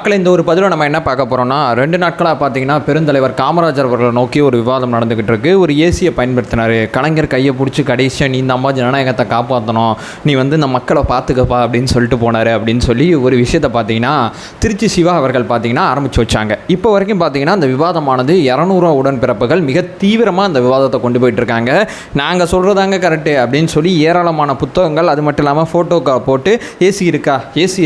மக்களை இந்த ஒரு பதிவில் நம்ம என்ன பார்க்க போகிறோம்னா, 2 நாட்களாக பார்த்தீங்கன்னா பெருந்தலைவர் காமராஜர் அவர்களை நோக்கி ஒரு விவாதம் நடந்துக்கிட்டு இருக்கு. ஒரு ஏசியை பயன்படுத்தினார். கலைஞர் கையை பிடிச்சி கடைசியாக நீ இந்த அம்மா ஜனநாயகத்தை காப்பாற்றணும், நீ வந்து இந்த மக்களை பார்த்துக்கப்பா அப்படின்னு சொல்லிட்டு போனார் அப்படின்னு சொல்லி ஒரு விஷயத்தை பார்த்தீங்கன்னா திருச்சி சிவா அவர்கள் பார்த்தீங்கன்னா ஆரம்பித்து வச்சாங்க. இப்போ வரைக்கும் பார்த்தீங்கன்னா அந்த விவாதமானது 200 உடன்பிறப்புகள் மிக தீவிரமாக அந்த விவாதத்தை கொண்டு போயிட்டு இருக்காங்க. நாங்கள் சொல்கிறதாங்க கரெக்டு அப்படின்னு சொல்லி ஏராளமான புத்தகங்கள், அது மட்டும் இல்லாமல் ஃபோட்டோக்கா போட்டு ஏசி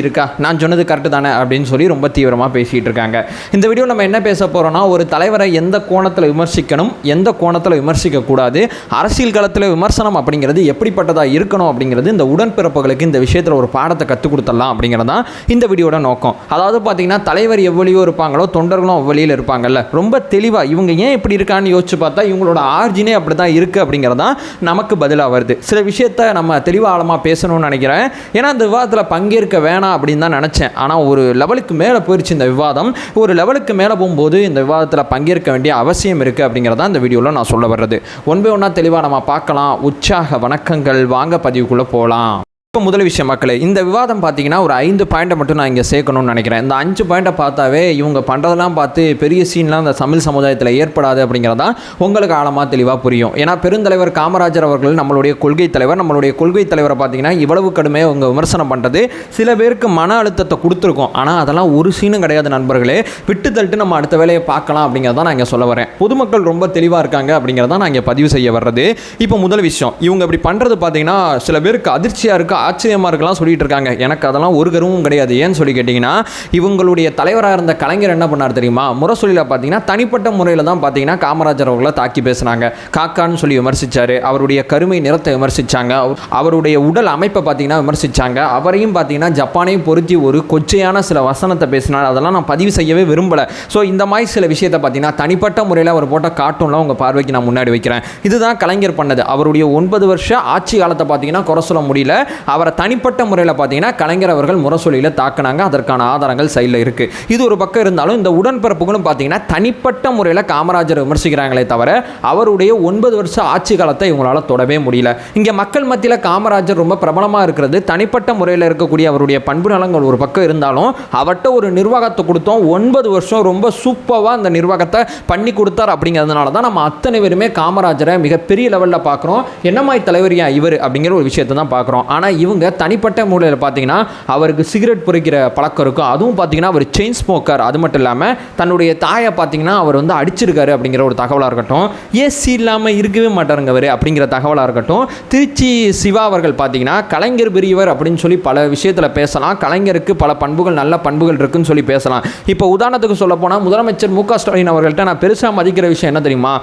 இருக்கா நான் சொன்னது கரெக்டு தானே அப்படின்னு சொல்லி ரொம்ப தீவிரமாக பேசிகிட்டு இருக்காங்க. இந்த வீடியோ நம்ம என்ன பேச போகிறோம்னா, ஒரு தலைவரை எந்த கோணத்தில் விமர்சிக்கணும், எந்த கோணத்தில் விமர்சிக்கக்கூடாது, அரசியல் களத்தில் விமர்சனம் அப்படிங்கிறது எப்படிப்பட்டதாக இருக்கணும் அப்படிங்கிறது இந்த உடன்பிறப்புகளுக்கு இந்த விஷயத்தில் ஒரு பாடத்தை கற்றுக் கொடுத்துடலாம் அப்படிங்கிறது தான் இந்த வீடியோட நோக்கம். அதாவது பார்த்தீங்கன்னா தலைவர் எவ்வளியோ இருப்பாங்களோ தொண்டர்களும் அவ்வளியில் இருப்பாங்கல்ல, ரொம்ப தெளிவாக இவங்க ஏன் இப்படி இருக்கான்னு யோசிச்சு பார்த்தா இவங்களோட ஆர்ஜினே அப்படி தான் இருக்குது அப்படிங்கிறது தான் நமக்கு பதிலாக வருது. சில விஷயத்தை நம்ம தெளிவாக ஆழமாக பேசணும்னு நினைக்கிறேன். ஏன்னா இந்த விவாதத்தில் பங்கேற்க வேணாம் அப்படின்னு தான் நினச்சேன். ஆனால் ஒரு லெவலுக்கு மேலே போயிடுச்சு இந்த விவாதம். ஒரு லெவலுக்கு மேலே போகும்போது இந்த விவாதத்தில் பங்கேற்க வேண்டிய அவசியம் இருக்குது அப்படிங்கிறத இந்த வீடியோவில் நான் சொல்ல வர்றது. ஒன் பை ஒன்றா தெளிவாக நம்ம பார்க்கலாம். உற்சாக வணக்கங்கள், வாங்க பதிவுக்குள்ளே போகலாம். இப்போ முதல் விஷயம் மக்களே, இந்த விவாதம் பார்த்தீங்கன்னா ஒரு 5 பாயிண்ட்டை மட்டும் நான் இங்கே சேர்க்கணும்னு நினைக்கிறேன். இந்த 5 பாயிண்ட்டை பார்த்தாவே இவங்க பண்ணுறதெல்லாம் பார்த்து பெரிய சீன்லாம் இந்த தமிழ் சமுதாயத்தில் ஏற்படாது அப்படிங்கிறதான் உங்களுக்கு ஆழமாக தெளிவாக புரியும். ஏன்னா பெருந்தலைவர் காமராஜர் அவர்கள் நம்மளுடைய கொள்கை தலைவர். நம்மளுடைய கொள்கை தலைவரை பார்த்தீங்கன்னா இவ்வளவு கடுமையாக அவங்க விமர்சனம் பண்ணுறது சில பேருக்கு மன அழுத்தத்தை கொடுத்துருக்கோம். ஆனால் அதெல்லாம் ஒரு சீனும் கிடையாது நண்பர்களே. விட்டு தள்ளிட்டு நம்ம அடுத்த வேலையை பார்க்கலாம் அப்படிங்கிறத நான் இங்கே சொல்ல வரேன். பொதுமக்கள் ரொம்ப தெளிவாக இருக்காங்க அப்படிங்கிறத நான் இங்கே பதிவு செய்ய வர்றது. இப்போ முதல் விஷயம், இவங்க இப்படி பண்ணுறது பார்த்தீங்கன்னா சில பேருக்கு அதிர்ச்சியாக இருக்குது, ஆச்சரியமாக இருக்கலாம் சொல்லிட்டு இருக்காங்க. எனக்கு அதெல்லாம் ஒரு கருவும் கிடையாது. ஏன்னு சொல்லி கேட்டிங்கன்னா, இவங்களுடைய தலைவராக இருந்த கலைஞர் என்ன பண்ணார் தெரியுமா? முரசொலியில் பார்த்தீங்கன்னா தனிப்பட்ட முறையில் தான் பார்த்தீங்கன்னா காமராஜர் அவர்களை தாக்கி பேசுனாங்க. காக்கான்னு சொல்லி விமர்சித்தார். அவருடைய கருமை நிறத்தை விமர்சித்தாங்க. அவருடைய உடல் அமைப்பை பார்த்தீங்கன்னா விமர்சித்தாங்க. அவரையும் பார்த்தீங்கன்னா ஜப்பானையும் பொருத்தி ஒரு கொச்சையான சில வசனத்தை பேசினார். அதெல்லாம் நான் பதிவு செய்யவே விரும்பலை. ஸோ இந்த மாதிரி சில விஷயத்தை பார்த்தீங்கன்னா தனிப்பட்ட முறையில் அவர் போட்ட கார்ட்டூன்லாம் உங்கள் பார்வைக்கு நான் முன்னாடி வைக்கிறேன். இதுதான் கலைஞர் பண்ணது. அவருடைய 9 வருஷ ஆட்சி காலத்தை பார்த்தீங்கன்னா குறை சொல்ல முடியல. அவரை தனிப்பட்ட முறையில் பார்த்தீங்கன்னா கலைஞர் அவர்கள் முரசொலியில் தாக்குனாங்க. அதற்கான ஆதாரங்கள் சைடில் இருக்குது. இது ஒரு பக்கம் இருந்தாலும் இந்த உடன்பிறப்புகளும் பார்த்தீங்கன்னா தனிப்பட்ட முறையில் காமராஜர் விமர்சிக்கிறாங்களே தவிர அவருடைய 9 வருஷ ஆட்சி காலத்தை இவங்களால் தொடவே முடியல. இங்கே மக்கள் மத்தியில் காமராஜர் ரொம்ப பிரபலமாக இருக்கிறது தனிப்பட்ட முறையில் இருக்கக்கூடிய அவருடைய பண்பு நலங்கள் ஒரு பக்கம் இருந்தாலும் அவர்கிட்ட ஒரு நிர்வாகத்தை கொடுத்தோம். 9 வருஷம் ரொம்ப சூப்பராக அந்த நிர்வாகத்தை பண்ணி கொடுத்தார். அப்படிங்கிறதுனால தான் நம்ம அத்தனை பேருமே காமராஜரை மிகப்பெரிய லெவலில் பார்க்குறோம். என்னமாய் தலைவரியா இவர் அப்படிங்கிற ஒரு விஷயத்தை தான் பார்க்குறோம். ஆனால் இவங்க தனிப்பட்ட முறையில் பார்த்தீங்கன்னா அவருக்கு சிகரெட் பொறிக்கிற பழக்கம் இருக்கும். அதுவும் பார்த்தீங்கன்னா அவர் செயின் ஸ்மோக்கர். அது மட்டும் இல்லாமல் தன்னுடைய தாயை பார்த்தீங்கன்னா அவர் வந்து அடிச்சிருக்காரு அப்படிங்கிற ஒரு தகவலாக இருக்கட்டும். ஏசி இல்லாமல் இருக்கவே மாட்டாருங்க அவர் அப்படிங்கிற தகவலாக இருக்கட்டும். திருச்சி சிவா அவர்கள் பார்த்தீங்கன்னா கலைஞர் பெரியவர் அப்படின்னு சொல்லி பல விஷயத்தில் பேசலாம். கலைஞருக்கு பல பண்புகள், நல்ல பண்புகள் இருக்குன்னு சொல்லி பேசலாம். இப்போ உதாரணத்துக்கு சொல்ல போனால் முதலமைச்சர் மு க ஸ்டாலின் அவர்கள்ட்ட நான் பெருசாக மதிக்கிற விஷயம் என்ன தெரியுமா?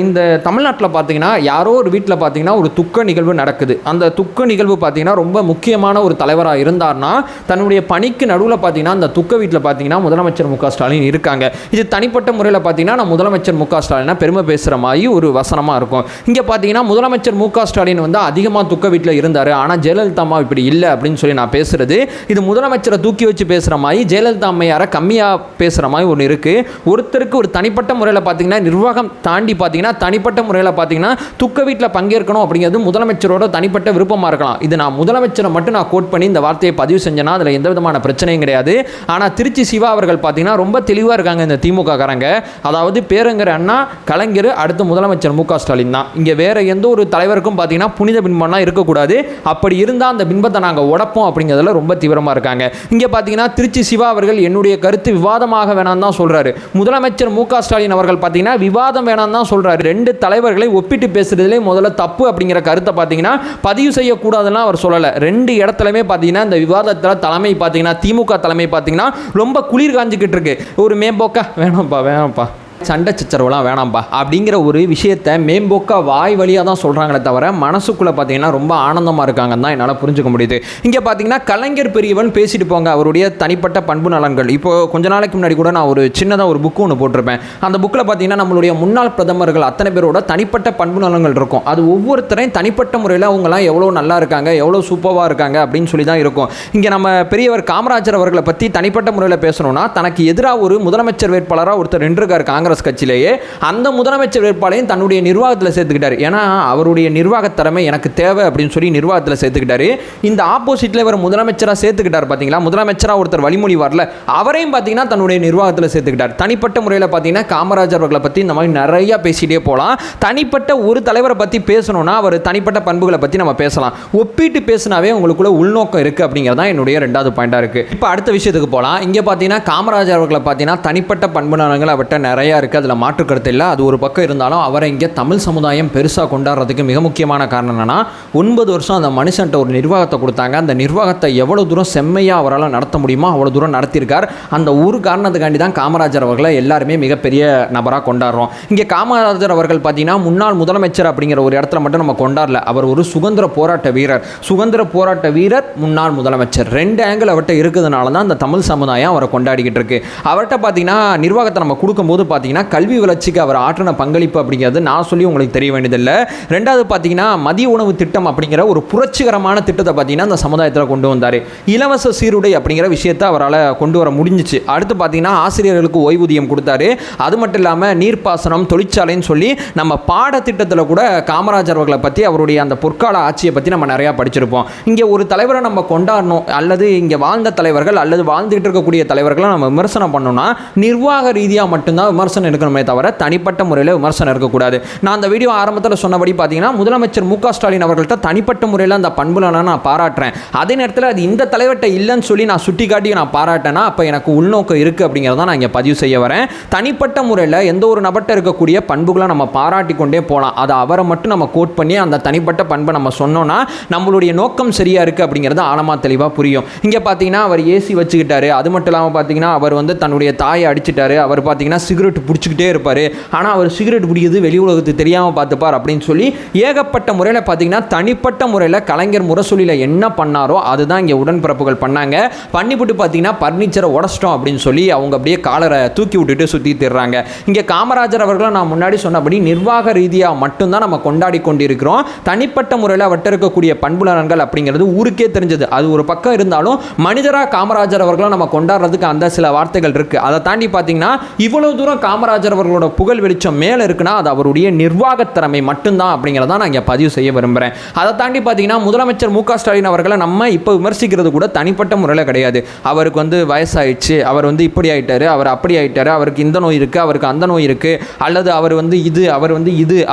இந்த தமிழ்நாட்டில் பார்த்தீங்கன்னா யாரோ ஒரு வீட்டில் பார்த்தீங்கன்னா ஒரு துக்க நிகழ்வு நடக்குது. அந்த துக்க நிகழ்வு பார்த்தீங்கன்னா ரொம்ப முக்கியமான ஒரு தலைவராக இருந்தார்னா தன்னுடைய பணிக்கு நடுவில் பார்த்தீங்கன்னா அந்த துக்க வீட்டில் பார்த்தீங்கன்னா முதலமைச்சர் மு க ஸ்டாலின் இருக்காங்க. இது தனிப்பட்ட முறையில் பார்த்தீங்கன்னா நான் முதலமைச்சர் மு க ஸ்டாலினா பெருமை பேசுகிற மாதிரி ஒரு வசனமாக இருக்கும். இங்கே பார்த்தீங்கன்னா முதலமைச்சர் மு க ஸ்டாலின் வந்து அதிகமாக துக்க வீட்டில் இருந்தார். ஆனால் ஜெயலலிதா அம்மா இப்படி இல்லை அப்படின்னு சொல்லி நான் பேசுகிறது இது முதலமைச்சரை தூக்கி வச்சு பேசுகிற மாதிரி, ஜெயலலிதா அம்மையாரை கம்மியாக பேசுகிற மாதிரி ஒன்று இருக்குது. ஒருத்தருக்கு ஒரு தனிப்பட்ட முறையில் பார்த்தீங்கன்னா நிர்வாகம் தாண்டி பார்த்தீங்கன்னா தனிப்பட்ட முறையில் பார்த்தீங்கன்னா துக்க வீட்டில் பங்கேற்கணும் அப்படிங்கிறது முதலமைச்சரோட தனிப்பட்ட விருப்பமாக இருக்கலாம். இது நான் முதலமைச்சரை மட்டும் நான் கோட் பண்ணி இந்த வார்த்தையை பதிவு செஞ்சேன்னா அதில் எந்த விதமான பிரச்சனையும் கிடையாது. ஆனால் திருச்சி சிவா அவர்கள் பார்த்தீங்கன்னா ரொம்ப தெளிவாக இருக்காங்க இந்த திமுக காரங்க. அதாவது பேரங்கர் அண்ணா, கலைஞர், அடுத்து முதலமைச்சர் மு க ஸ்டாலின் தான். இங்கே வேற எந்த ஒரு தலைவருக்கும் பார்த்தீங்கன்னா புனித பின்பம்லாம் இருக்கக்கூடாது. அப்படி இருந்தால் அந்த பின்பத்தை நாங்கள் உடப்போம் அப்படிங்கிறதுல ரொம்ப தீவிரமாக இருக்காங்க. இங்கே பார்த்தீங்கன்னா திருச்சி சிவா அவர்கள் என்னுடைய கருத்து விவாதமாக வேணாம் தான் சொல்கிறாரு. முதலமைச்சர் மு க ஸ்டாலின் அவர்கள் பார்த்தீங்கன்னா விவாதம் வேணாம் தான் சொல்கிறாரு. 2 தலைவர்களை ஒப்பிட்டு பேசுறதுலே முதல்ல தப்பு அப்படிங்கிற கருத்தை பார்த்தீங்கன்னா பதிவு செய்யக்கூடாதுன்னா அவர் சொல்லலை. 2 இடத்துலையுமே பார்த்தீங்கன்னா இந்த விவாதத்தில் தலைமை பார்த்தீங்கன்னா திமுக தலைமை பார்த்தீங்கன்னா ரொம்ப குளிர் காஞ்சிக்கிட்டு இருக்கு. ஒரு மேம்போக்கா வேணாம்ப்பா சண்டை சச்சரவுலாம் வேணாம்பா அப்படிங்கிற ஒரு விஷயத்தை மேம்போக்கா வாய் வழியாக தான் சொல்கிறாங்களே தவிர மனசுக்குள்ளே பார்த்தீங்கன்னா ரொம்ப ஆனந்தமாக இருக்காங்கன்னு தான் என்னால் புரிஞ்சுக்க முடியுது. இங்கே பார்த்தீங்கன்னா கலைஞர் பெரியவன் பேசிட்டு போங்க அவருடைய தனிப்பட்ட பண்பு நலன்கள். இப்போது கொஞ்ச நாளைக்கு முன்னாடி கூட நான் ஒரு சின்னதாக ஒரு புக்கு ஒன்று போட்டிருப்பேன். அந்த புக்கில் பார்த்தீங்கன்னா நம்மளுடைய முன்னாள் பிரதமர்கள் அத்தனை பேரோட தனிப்பட்ட பண்பு நலன்கள் இருக்கும். அது ஒவ்வொருத்தரையும் தனிப்பட்ட முறையில் அவங்களாம் எவ்வளோ நல்லா இருக்காங்க, எவ்வளோ சூப்பராக இருக்காங்க அப்படின்னு சொல்லி தான் இருக்கும். இங்கே நம்ம பெரியவர் காமராஜர் அவர்களை பற்றி தனிப்பட்ட முறையில் பேசணும்னா தனக்கு எதிராக ஒரு முதலமைச்சர் வேட்பாளராக ஒருத்தர் நின்றுருக்காரு காங்கிரஸ் காங்கிரஸ் கட்சியிலேயே அந்த முதலமைச்சர் வேட்பாளையும் தன்னுடைய நிர்வாகத்தில் சேர்த்துக்கிட்டாரு. ஏன்னா அவருடைய நிர்வாக திறமை எனக்கு தேவை அப்படின்னு சொல்லி நிர்வாகத்தில் சேர்த்துக்கிட்டாரு. இந்த ஆப்போசிட்ல இவர் முதலமைச்சராக சேர்த்துக்கிட்டார். பார்த்தீங்களா, முதலமைச்சராக ஒருத்தர் வழிமொழி வரல, அவரையும் பார்த்தீங்கன்னா தன்னுடைய நிர்வாகத்தில் சேர்த்துக்கிட்டார். தனிப்பட்ட முறையில் பார்த்தீங்கன்னா காமராஜர் அவர்களை பற்றி இந்த மாதிரி நிறைய பேசிட்டே போகலாம். தனிப்பட்ட ஒரு தலைவரை பற்றி பேசணும்னா அவர் தனிப்பட்ட பண்புகளை பற்றி நம்ம பேசலாம். ஒப்பிட்டு பேசினாவே உங்களுக்குள்ள உள்நோக்கம் இருக்குது அப்படிங்கிறதான் என்னுடைய ரெண்டாவது பாயிண்டாக இருக்குது. இப்போ அடுத்த விஷயத்துக்கு போகலாம். இங்கே பார்த்தீங்கன்னா காமராஜர் அவர்களை பார்த்தீங்கன்னா தனிப்பட்ட பண்பு நலன்கள் அவர்கிட்ட நிறையா இருக்குது, அதில் மாற்று கருத்து இல்லை. அது ஒரு பக்கம் இருந்தாலும் அவரை இங்கே தமிழ் சமுதாயம் பெருசாக கொண்டாடுறதுக்கு மிக முக்கியமான காரணம் என்னன்னா, 9 வருஷம் அந்த மனுஷன்ட்ட ஒரு நிர்வாகத்தை கொடுத்தாங்க. அந்த நிர்வாகத்தை எவ்வளோ தூரம் செம்மையாக அவரால் நடத்த முடியுமோ அவ்வளோ தூரம் நடத்தியிருக்கார். அந்த ஒரு காரணத்துக்காண்டி தான் காமராஜர் அவர்களை எல்லாருமே மிகப்பெரிய நபராக கொண்டாடுறோம். இங்கே காமராஜர் அவர்கள் பார்த்தீங்கன்னா முன்னாள் முதலமைச்சர் அப்படிங்கிற ஒரு இடத்துல மட்டும் நம்ம கொண்டாடல. அவர் ஒரு சுதந்திர போராட்ட வீரர், முன்னாள் முதலமைச்சர். 2 ஆங்கிள் அவர்கிட்ட இருக்கிறதுனால தான் அந்த தமிழ் சமுதாயம் அவரை கொண்டாடிக்கிட்டு இருக்கு. அவர்கிட்ட பார்த்தீங்கன்னா நிர்வாகத்தை நம்ம கொடுக்கும்போது பார்த்தீங்கன்னா கல்வி வளர்ச்சிக்கு அவர் ஆற்றின பங்களிப்பு அப்படிங்கிறது நான் சொல்லி உங்களுக்கு தெரிய வேண்டியதில்லை. ரெண்டாவது பார்த்தீங்கன்னா மதிய உணவு திட்டம் அப்படிங்கிற ஒரு புரட்சிகரமான திட்டத்தை பார்த்தீங்கன்னா அந்த சமுதாயத்தில் கொண்டு வந்தார். இலவச சீருடை அப்படிங்கிற விஷயத்தை அவரால் கொண்டு வர முடிஞ்சிச்சு. அடுத்து பார்த்தீங்கன்னா ஆசிரியர்களுக்கு ஓய்வூதியம் கொடுத்தாரு. அது மட்டும் இல்லாமல் நீர்ப்பாசனம், தொழிற்சாலைன்னு சொல்லி நம்ம பாடத்திட்டத்தில் கூட காமராஜர் அவர்களை பற்றி, அவருடைய அந்த பொற்கால ஆட்சியை பற்றி நம்ம நிறையா படிச்சிருப்போம். இங்கே ஒரு தலைவரை நம்ம கொண்டாடணும், அல்லது இங்கே வாழ்ந்த தலைவர்கள் அல்லது வாழ்ந்துகிட்டு இருக்கக்கூடிய தலைவர்களை நம்ம விமர்சனம் பண்ணோம்னா நிர்வாக ரீதியாக மட்டும்தான் விமர்சனம் இருக்கணுமே தவிர தனிப்பட்ட முறையில் விமர்சனம் இருக்கக்கூடாது. நான் அந்த வீடியோ ஆரம்பத்தில் சொன்னபடி பார்த்தீங்கன்னா முதலமைச்சர் மு க ஸ்டாலின் அவர்கள்ட்ட தனிப்பட்ட முறையில் அந்த பண்புகளை நான் பாராட்டுறேன். அதே நேரத்தில் அது இந்த தலைவர்கிட்ட இல்லைன்னு சொல்லி நான் சுட்டி காட்டி நான் பாராட்டேன்னா அப்போ எனக்கு உள்நோக்கம் இருக்குது அப்படிங்கிறத நான் இங்கே பதிவு செய்ய வரேன். தனிப்பட்ட முறையில் எந்த ஒரு நபர்கிட்ட இருக்கக்கூடிய பண்புகளை நம்ம பாராட்டி கொண்டே போகலாம். அதை அவரை மட்டும் நம்ம கோட் பண்ணி அந்த தனிப்பட்ட பண்பை நம்ம சொன்னோன்னா நம்மளுடைய நோக்கம் சரியாக இருக்குது அப்படிங்கிறது ஆழமாக தெளிவாக புரியும். இங்கே பார்த்தீங்கன்னா அவர் ஏசி வச்சுக்கிட்டாரு. அது மட்டும் இல்லாமல் பார்த்தீங்கன்னா அவர் வந்து தன்னுடைய தாயை அடிச்சிட்டாரு. அவர் பார்த்தீங்கன்னா சிகரெட் பிடிச்சிக்கிட்டே இருப்பார். ஆனால் அவர் சிகரெட் பிடிக்கிறது வெளி உலகத்துக்கு தெரியாமல் பார்த்துப்பார் அப்படின்னு சொல்லி ஏகப்பட்ட முறையில் பார்த்தீங்கன்னா தனிப்பட்ட முறையில் கலைஞர் முரசொலியில் என்ன பண்ணாரோ அதுதான் இங்கே உடன்பிறப்புகள் பண்ணாங்க. பண்ணிவிட்டு பார்த்தீங்கன்னா பர்னிச்சரை உடச்சிட்டோம் அப்படின்னு சொல்லி அவங்க அப்படியே காலரை தூக்கி விட்டுட்டு சுற்றி திடுறாங்க. இங்கே காமராஜர் அவர்களை நான் முன்னாடி சொன்னபடி நிர்வாக ரீதியாக மட்டும்தான் நம்ம கொண்டாடி கொண்டிருக்கிறோம். தனிப்பட்ட முறையில் அவர்கிட்ட இருக்கக்கூடிய பண்புலன்கள் அப்படிங்கிறது ஊருக்கே தெரிஞ்சது. அது ஒரு பக்கம் இருந்தாலும் மனிதராக காமராஜர் அவர்களை நம்ம கொண்டாடுறதுக்கு அந்த சில வார்த்தைகள் இருக்குது. அதை தாண்டி பார்த்தீங்கன்னா இவ்வளவு தூரம் காமராஜர் அவர்களோட புகழ் வெளிச்சம் மேலே இருக்குன்னா அது அவருடைய நிர்வாக திறமை மட்டும்தான் அப்படிங்கிறத நான் இங்கே பதிவு செய்ய விரும்புகிறேன். அதை தாண்டி பார்த்தீங்கன்னா முதலமைச்சர் மு க ஸ்டாலின் அவர்களை நம்ம இப்போ விமர்சிக்கிறது கூட தனிப்பட்ட முறையில் கிடையாது. அவருக்கு வந்து வயசாயிடுச்சு, அவர் வந்து இப்படி ஆயிட்டாரு, அவர் அப்படி ஆயிட்டாரு, அவருக்கு இந்த நோய் இருக்குது, அவருக்கு அந்த நோய் இருக்குது, அல்லது அவர் வந்து இது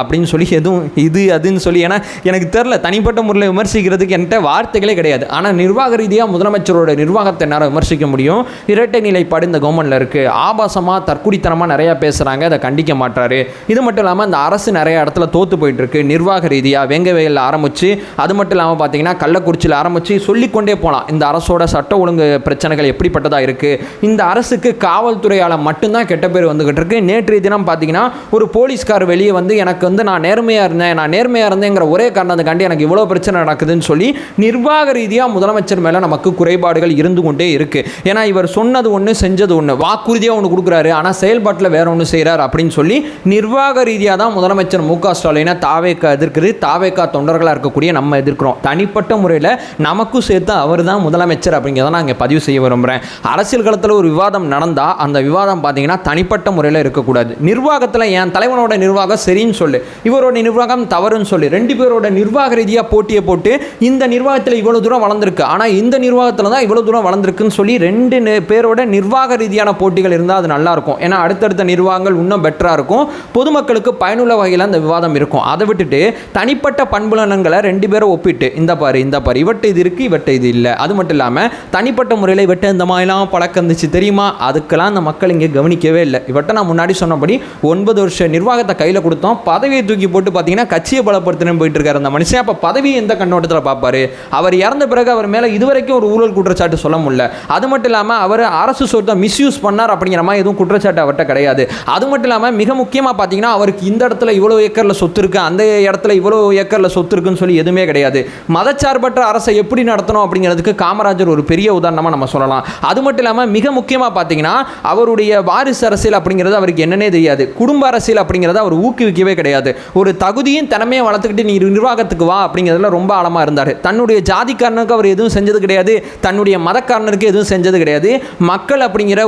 அப்படின்னு சொல்லி எதுவும் இது அதுன்னு சொல்லி ஏன்னா எனக்கு தெரில, தனிப்பட்ட முறையில் விமர்சிக்கிறதுக்கு என்கிட்ட வார்த்தைகளே கிடையாது. ஆனால் நிர்வாக ரீதியாக முதலமைச்சரோட நிர்வாகத்தை என்னால் விமர்சிக்க முடியும். இரட்டை நிலைப்பாடு இந்த கவர்மெண்ட்டில் இருக்குது. ஆபாசமாக தற்குடித்தனமாக நிறையா பேசுகிறாங்க, அதை கண்டிக்க மாட்டாரு. இது மட்டும் இல்லாமல் இந்த அரசு நிறைய இடத்துல தோற்று போயிட்டு இருக்கு. நிர்வாக ரீதியாக வெங்கவயலில் ஆரம்பித்து, அது மட்டும் இல்லாமல் பார்த்தீங்கன்னா கள்ளக்குறிச்சியில் ஆரம்பித்து சொல்லிக்கொண்டே போகலாம். இந்த அரசோட சட்ட ஒழுங்கு பிரச்சனைகள் எப்படிப்பட்டதாக இருக்குது. இந்த அரசுக்கு காவல்துறையால் மட்டும்தான் கெட்ட பேர் வந்துகிட்டு இருக்கு. நேற்றைய தினம் பார்த்தீங்கன்னா ஒரு போலீஸ்கார் வெளியே வந்து எனக்கு வந்து நான் நேர்மையாக இருந்தேங்கிற ஒரே காரணத்துக்காண்டி எனக்கு இவ்வளோ பிரச்சனை நடக்குதுன்னு சொல்லி நிர்வாக ரீதியாக முதலமைச்சர் மேலே நமக்கு குறைபாடுகள் இருந்து கொண்டே இருக்குது. ஏன்னா இவர் சொன்னது ஒன்று செஞ்சது ஒன்று, வாக்குறுதியாக ஒன்று கொடுக்குறாரு, ஆனால் செயல்பாட்டில் வேற ஒன்று செய்கிறார் அப்படின்னு சொல்லி நிர்வாக ரீதியாக தான் முதலமைச்சர் மு க ஸ்டாலினை தாவேக்கா எதிர்க்குது. தாவேக்கா தொண்டர்களாக இருக்கக்கூடிய நம்ம எதிர்க்கிறோம். தனிப்பட்ட முறையில் நமக்கும் சேர்த்து அவர் தான் முதலமைச்சர் அப்படிங்கிறத நான் இங்கே பதிவு செய்ய விரும்புகிறேன். அரசியல் களத்தில் ஒரு விவாதம் நடந்தால் அந்த விவாதம் பார்த்தீங்கன்னா தனிப்பட்ட முறையில் இருக்கக்கூடாது. நிர்வாகத்தில் என் தலைவனோட நிர்வாகம் சரின்னு சொல்லு, இவரோட நிர்வாகம் தவறுன்னு சொல்லி 2 பேரோட நிர்வாக ரீதியாக போட்டியை போட்டு இந்த நிர்வாகத்தில் இவ்வளோ தூரம் வளர்ந்துருக்கு, ஆனால் இந்த நிர்வாகத்தில் தான் இவ்வளோ தூரம் வளர்ந்துருக்குன்னு சொல்லி 2 பேரோட நிர்வாக ரீதியான போட்டிகள் இருந்தால் அது நல்லாயிருக்கும். ஏன்னா அடுத்தடுத்த நிர்வாகங்கள் இன்னும் பெட்டராக இருக்கும், பொதுமக்களுக்கு பயனுள்ள வகையில் அந்த விவாதம் இருக்கும். அதை விட்டுட்டு தனிப்பட்ட பண்புலன்களை 2 பேரும் ஒப்பிட்டு இந்த பாரு இவட்ட இது இருக்குது, இவட்ட இது இல்லை. அது மட்டும் இல்லாமல் தனிப்பட்ட முறையில் இவட்ட இந்த மாதிரிலாம் பழக்கம் இருந்துச்சு தெரியுமா, அதுக்கெல்லாம் அந்த மக்கள் இங்கே கவனிக்கவே இல்லை. இவட்ட நான் முன்னாடி சொன்னபடி 9 வருஷ நிர்வாகத்தை கையில் கொடுத்தோம், பதவியை தூக்கி போட்டு பார்த்தீங்கன்னா கட்சியை பலப்படுத்தணும் போயிட்டு இருக்காரு அந்த மனுஷன். அப்போ பதவியை எந்த கண்ணோட்டத்தில் பார்ப்பாரு? அவர் இறந்த பிறகு அவர் மேலே இதுவரைக்கும் ஒரு ஊழல் குற்றச்சாட்டு சொல்ல முடியல. அது மட்டும் இல்லாமல் அவர் அரசு சொத்தை மிஸ்யூஸ் பண்ணார் அப்படிங்கிற மாதிரி எதுவும் குற்றச்சாட்டு அவர்கிட்ட கிடையாது. அது மட்டும் இல்லாமல் மிக முக்கியமாக பார்த்தீங்கன்னா அவருக்கு இந்த இடத்துல இவ்வளோ ஏக்கரில் சொத்து இருக்குது, அந்த இடத்துல இவ்வளோ ஏக்கரில் சொத்து இருக்குன்னு சொல்லி எதுவுமே கிடையாது. மதச்சார்பற்ற அரசை எப்படி நடத்தணும் அப்படிங்கிறதுக்கு காமராஜர் ஒரு பெரிய உதாரணமாக நம்ம சொல்லலாம். அது மட்டும் இல்லாமல் மிக முக்கியமாக பார்த்தீங்கன்னா அவருடைய வாரிசு அரசியல் அப்படிங்கிறது அவருக்கு என்னன்னே தெரியாது. குடும்ப அரசியல் அப்படிங்கிறத அவர் ஊக்குவிக்கவே கிடையாது. ஒரு தகுதியும் திறமையை வளர்த்துக்கிட்டு நீ நிர்வாகத்துக்கு வா அப்படிங்கிறதுல ரொம்ப ஆழமாக இருந்தார். தன்னுடைய ஜாதிக்காரனுக்கு அவர் எதுவும் செஞ்சது கிடையாது, தன்னுடைய மதக்காரனுக்கு எதுவும் செஞ்சது கிடையாது. மக்கள் அப்படிங்கிற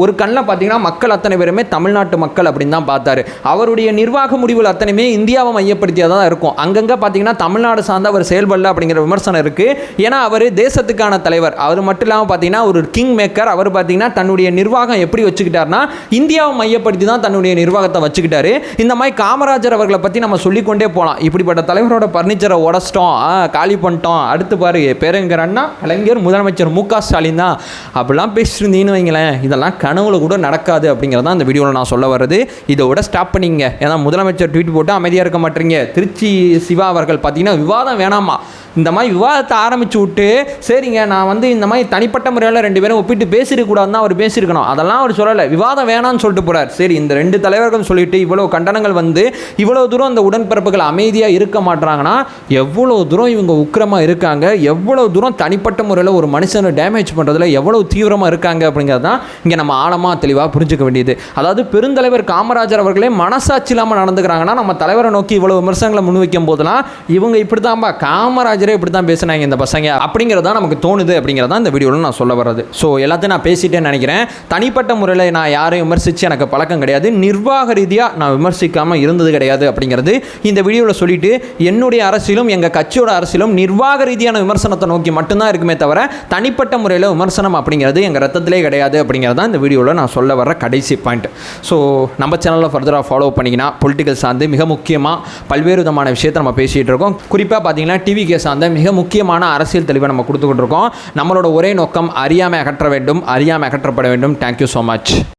ஒரு கண்ணில் பார்த்தீங்கன்னா மக்கள் அத்தனை பேருமே தமிழ்நாட்டு மக்கள் அப்படின்னு தான் பார்த்தாரு. அவருடைய நிர்வாக முடிவுகள் அத்தனையுமே இந்தியாவை மையப்படுத்தியாக தான் இருக்கும். அங்கங்கே பார்த்தீங்கன்னா தமிழ்நாடு சார்ந்த அவர் செயல்படல அப்படிங்கிற விமர்சனம் இருக்குது. ஏன்னா அவர் தேசத்துக்கான தலைவர். அவர் மட்டும் இல்லாமல் பார்த்தீங்கன்னா ஒரு கிங் மேக்கர். அவர் பார்த்தீங்கன்னா தன்னுடைய நிர்வாகம் எப்படி வச்சுக்கிட்டார்னா இந்தியாவை மையப்படுத்தி தான் தன்னுடைய நிர்வாகத்தை வச்சுக்கிட்டாரு. இந்த மாதிரி காமராஜர் அவர்களை பற்றி நம்ம சொல்லிக்கொண்டே போகலாம். இப்படிப்பட்ட தலைவரோட பர்னிச்சரை உடச்சிட்டோம், காலி பண்ணிட்டோம், அடுத்து பாரு பேருங்கிற அண்ணா கலைஞர் முதலமைச்சர் மு.க. ஸ்டாலின் தான் அப்படிலாம் பேசியிருந்தீங்கன்னு வைங்களேன், இதெல்லாம் கனவுல கூட நடக்காது அப்படிங்கிறதான் இந்த வீடியோவில் நான் சொல்ல வர்றது. இதோட ஸ்டாப் பண்ணிங்க. ஏன்னா முதலமைச்சர் ட்வீட் போட்டு அமைதியாக இருக்க மாட்டீங்க. திருச்சி சிவா அவர்கள் பார்த்தீங்கன்னா விவாதம் வேணாமா, இந்த மாதிரி விவாதத்தை ஆரம்பித்து விட்டு சரிங்க நான் வந்து இந்த மாதிரி தனிப்பட்ட முறையில் 2 பேரும் ஒப்பிட்டு பேசியிருக்கூடாதுன்னு அவர் பேசியிருக்கணும். அதெல்லாம் அவர் சொல்லலை, விவாதம் வேணான்னு சொல்லிட்டு போகிறார். சரி, இந்த 2 தலைவர்கள் சொல்லிட்டு இவ்வளோ கண்டனங்கள் வந்து இவ்வளோ தூரம் அந்த உடன்பிறப்புகள் அமைதியாக இருக்க மாட்டாங்கன்னா எவ்வளோ தூரம் இவங்க உக்கிரமாக இருக்காங்க, எவ்வளோ தூரம் தனிப்பட்ட முறையில் ஒரு மனுஷனை டேமேஜ் பண்ணுறதுல எவ்வளோ தீவிரமாக இருக்காங்க அப்படிங்கிறது தான் இங்கே நம்ம ஆழமாக தெளிவாக புரிஞ்சுக்க வேண்டியது. அதாவது பெருந்தலைவர் காமராஜர் அவர்களே மனசாட்சி இல்லாமல் நடந்துக்கிறாங்கன்னா நம்ம தலைவரை நோக்கி இவ்வளோ விமர்சனங்களை முன்வைக்கும் போதெல்லாம் இவங்க இப்படி தான்பா காமராஜரே இப்படி தான் பேசுனாங்க இந்த பசங்க அப்படிங்கிறதா நமக்கு தோணுது அப்படிங்கிறதா இந்த வீடியோவில் நான் சொல்ல வர்றது. ஸோ எல்லாத்தையும் நான் பேசிட்டேன்னு நினைக்கிறேன். தனிப்பட்ட முறையில் நான் யாரையும் விமர்சித்து எனக்கு பழக்கம் கிடையாது, நிர்வாக ரீதியாக நான் விமர்சிக்காமல் இருந்தது கிடையாது அப்படிங்கிறது இந்த வீடியோவில் சொல்லிட்டு, என்னுடைய அரசியலும் எங்கள் கட்சியோட அரசியலும் நிர்வாக ரீதியான விமர்சனத்தை நோக்கி மட்டும்தான் இருக்குமே தவிர தனிப்பட்ட முறையில் விமர்சனம் அப்படிங்கிறது எங்கள் ரத்தத்திலே கிடையாது அப்படிங்கிறதான் இந்த வீடியோவில் நான் சொல்ல வர கடைசி பாயிண்ட். ஸோ நம்ம சேனலில் ஃபர்தராக ஃபாலோ பண்ணிங்கன்னா பொலிட்டிக்கல் சார்ந்து மிக முக்கியமாக பல்வேறு விதமான விஷயத்தை நம்ம பேசிகிட்டு இருக்கோம். குறிப்பாக பார்த்தீங்கன்னா டிவிகே சார்ந்த மிக முக்கியமான அரசியல் தெளிவை நம்ம கொடுத்துக்கிட்டு இருக்கோம். நம்மளோட ஒரே நோக்கம் அறியாமை அகற்ற வேண்டும், அறியாமை அகற்றப்பட வேண்டும். Thank you so much.